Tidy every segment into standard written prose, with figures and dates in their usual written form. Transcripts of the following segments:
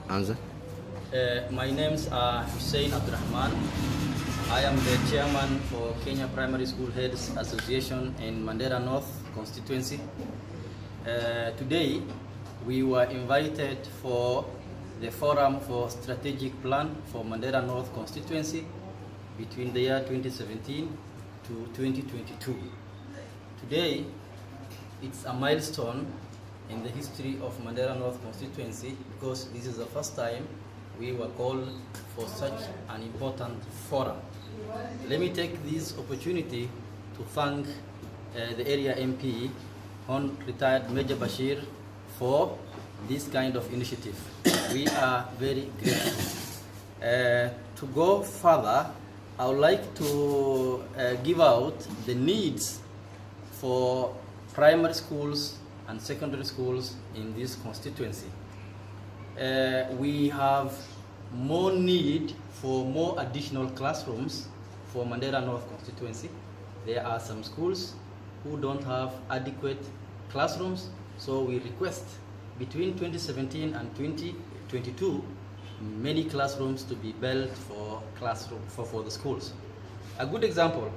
Answer. My names are Hussein Abdurrahman. I am the chairman for Kenya Primary School Heads Association in Mandera North Constituency. Today, we were invited for the Forum for Strategic Plan for Mandera North Constituency between the year 2017 to 2022. Today, it's a milestone in the history of Mandera North Constituency because this is the first time we were called for such an important forum. Let me take this opportunity to thank the area MP, Hon. Retired Major Bashir, for this kind of initiative. We are very grateful. To go further, I would like to give out the needs for primary schools and secondary schools in this constituency. We have more need for more additional classrooms for Mandera North constituency. There are some schools who don't have adequate classrooms, so we request between 2017 and 2022 many classrooms to be built for the schools. A good example,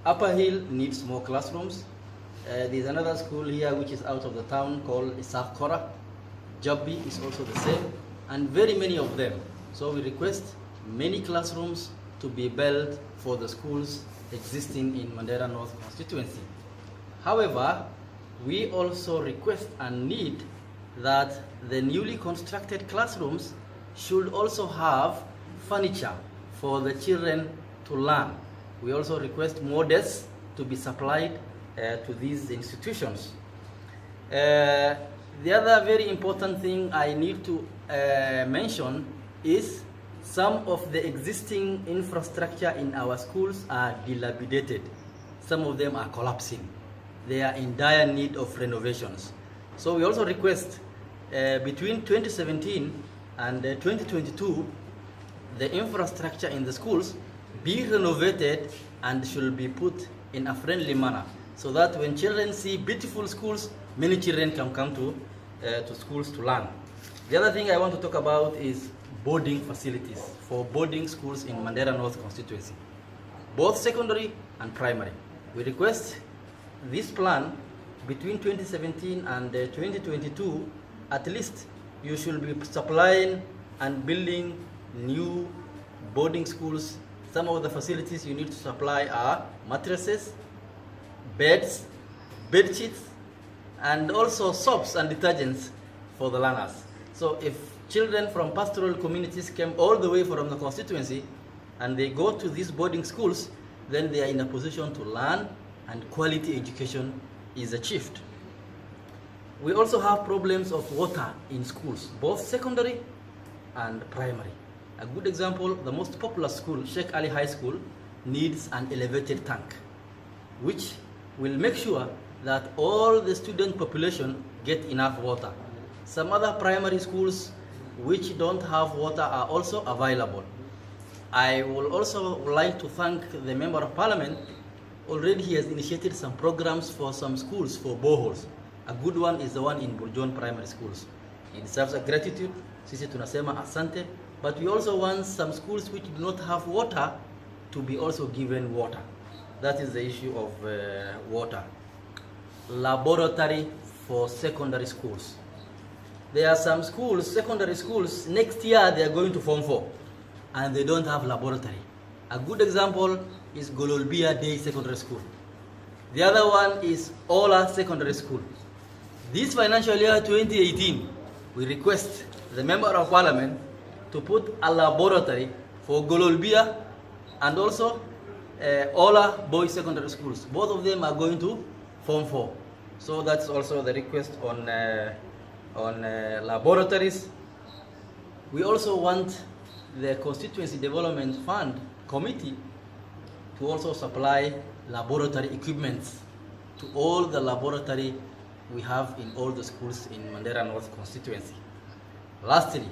Upper Hill needs more classrooms. There's another school here which is out of the town called Isakora. Jobbi is also the same, and very many of them. So we request many classrooms to be built for the schools existing in Mandera North constituency. However, we also request and need that the newly constructed classrooms should also have furniture for the children to learn. We also request more desks to be supplied to these institutions. The other very important thing I need to mention is some of the existing infrastructure in our schools are dilapidated. Some of them are collapsing. They are in dire need of renovations. So we also request between 2017 and 2022, the infrastructure in the schools be renovated and should be put in a friendly manner, so that when children see beautiful schools, many children can come to schools to learn. The other thing I want to talk about is boarding facilities for boarding schools in Mandera North constituency, both secondary and primary. We request this plan between 2017 and 2022, at least you should be supplying and building new boarding schools. Some of the facilities you need to supply are mattresses, beds, bed sheets, and also soaps and detergents for the learners. So if children from pastoral communities came all the way from the constituency and they go to these boarding schools, then they are in a position to learn and quality education is achieved. We also have problems of water in schools, both secondary and primary. A good example, the most popular school, Sheikh Ali High School, needs an elevated tank, which will make sure that all the student population get enough water. Some other primary schools which don't have water are also available. I will also like to thank the Member of Parliament. Already he has initiated some programs for some schools for boreholes. A good one is the one in Burjon Primary Schools. It deserves a gratitude. Sisi tunasema asante. But we also want some schools which do not have water to be also given water. That is the issue of water. Laboratory for secondary schools. There are some schools, secondary schools, next year they are going to Form 4 and they don't have laboratory. A good example is Gololbia Day Secondary School. The other one is Ola Secondary School. This financial year 2018, we request the Member of Parliament to put a laboratory for Gololbia and also Ola Boys Secondary Schools. Both of them are going to Form 4. So that's also the request on laboratories. We also want the Constituency Development Fund Committee to also supply laboratory equipments to all the laboratory we have in all the schools in Mandera North constituency. Lastly,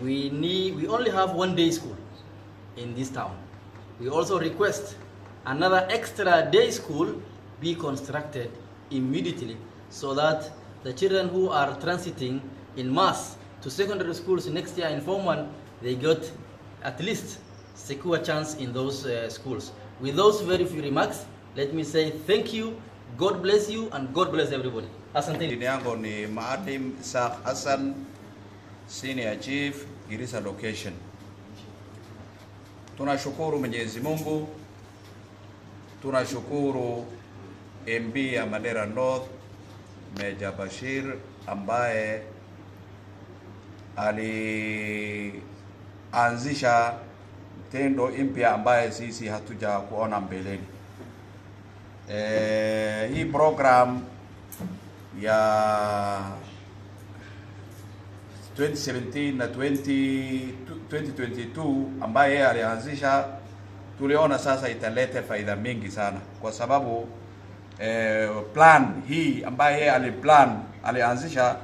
we only have one day school in this town. We also request another extra day school be constructed immediately so that the children who are transiting in mass to secondary schools next year in Form 1, they got at least secure chance in those schools. With those very few remarks, let me say thank you, God bless you, and God bless everybody. Asante. Jina yangu ni Maalim Isaac Hassan, Senior Chief, Girisa Location. Tunashukuru Mwenyezi Mungu, tunashukuru MB ya Mandera North, Meja Bashir, ambaye alianzisha tendo mpya ambaye sisi hatuja kuona mbeleni. Hii program ya 2017 na 2022 ambaye alianzisha, tuliona sasa italeta faida mingi sana, kwa sababu plan hii ambaye alianzisha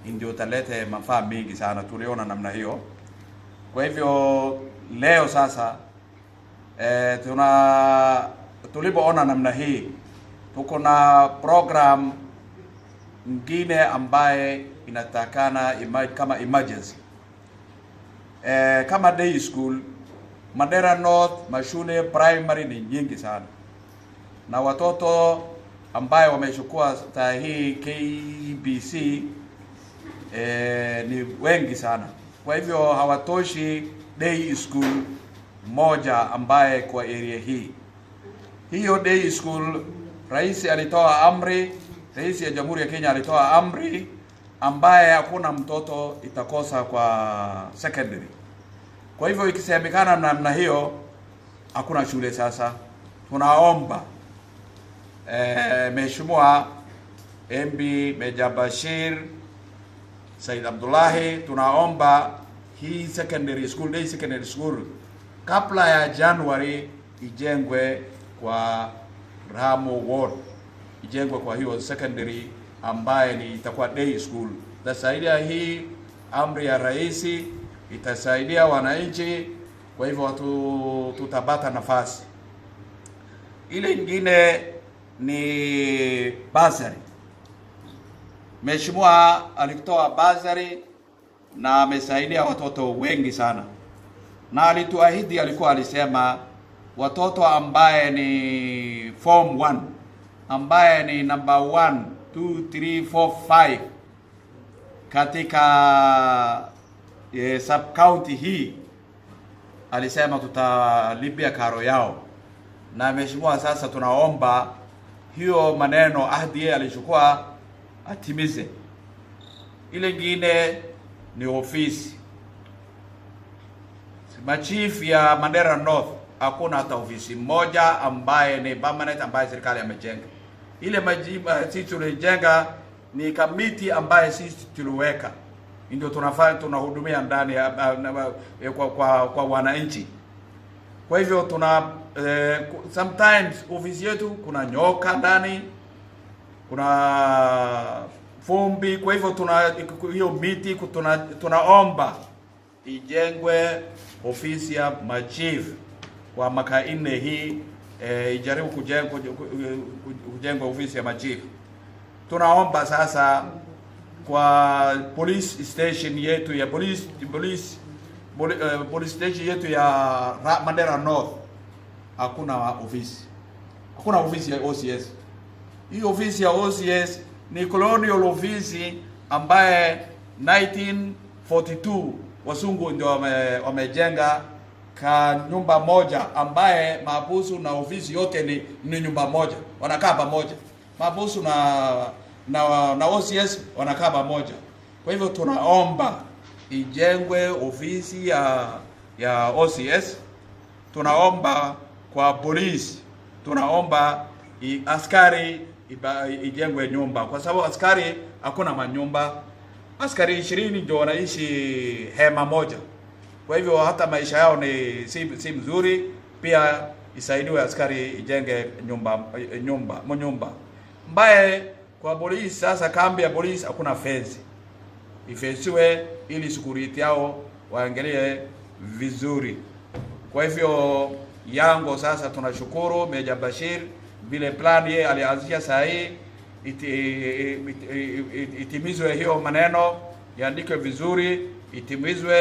ndio italeta manufaa mingi sana, tuliona namna hiyo. Kwa hivyo leo sasa tulipoona namna hii, tuko na program nyingine ambaye inatakana kama emergency. Kama day school, Mandera North mashule primary ni nyingi sana, na watoto ambaye wamechukua hii KBC ni wengi sana. Kwa hivyo hawatoshi day school moja ambaye kwa area hii. Hiyo day school, rais alitoa amri, rais ya Jamhuri ya Kenya alitoa amri ambaye hakuna mtoto itakosa kwa secondary. Kwa hivyo ikisemekana namna hiyo, hakuna shule sasa. Tunaomba Mheshimiwa MB Meja Bashir Said Abdullahi, tunaomba hii secondary school, day secondary school, kabla ya January ijengwe kwa Ramo Ward, ijengwe kwa hiyo secondary ambaye ni itakuwa day school. Itasaidia hii amri ya rais, itasaidia wananchi. Kwa hivyo tutapata nafasi. Ile nyingine ni bursary. Mheshimiwa alitoa bursary na amesaidia watoto wengi sana, na alituahidi, alisema watoto ambaye ni Form 1 ambaye ni number 1, 2, 3, 4, 5 katika sub county hii, alisema tutalipia karo yao. Na Mheshimiwa sasa tunaomba hiyo maneno ahadi alichukua atimize. Ile nyingine ni ofisi. Machief ya Mandera North hakuna hata ofisi moja ambaye ni permanent ambaye serikali amejenga. Ile sisi tulijenga ni kamiti ambaye sisi tuliweka, ndio tunahudumia ndani kwa wananchi. Kwa hivyo sometimes ofisi yetu kuna nyoka ndani, kuna fumbi. Kwa hivyo hiyo miti tunaomba ijengwe ofisi ya machief kwa mwaka 4 hii, ijaribu kujengwa ofisi ya machief. Tunaomba sasa kwa police station yetu ya police station yetu ya Mandera North hakuna ofisi. Hakuna ofisi ya OCS. Hii ofisi ya OCS ni colonial office ambaye 1942 wasungu ndio wamejenga ka nyumba moja, ambaye mahabusu na ofisi yote ni nyumba moja, wanakaa pamoja. Mahabusu na OCS wanakaa pamoja. Kwa hivyo tunaomba ijengwe ofisi ya OCS. Tunaomba kwa polisi, tunaomba askari ijengwe nyumba, kwa sababu askari hakuna manyumba. Askari 20 ndio wanaishi hema moja. Kwa hivyo hata maisha yao si mzuri. Pia isaidiwe askari ijenge nyumba. Mbaye kwa polisi sasa, kambi ya polisi hakuna fence. Ifesiwe ili security yao waangalie vizuri. Kwa hivyo yango sasa tunashukuru Meja Bashir vile plan ye alianzisha saa hii itimizwe hiyo maneno, iandikwe vizuri, itimizwe.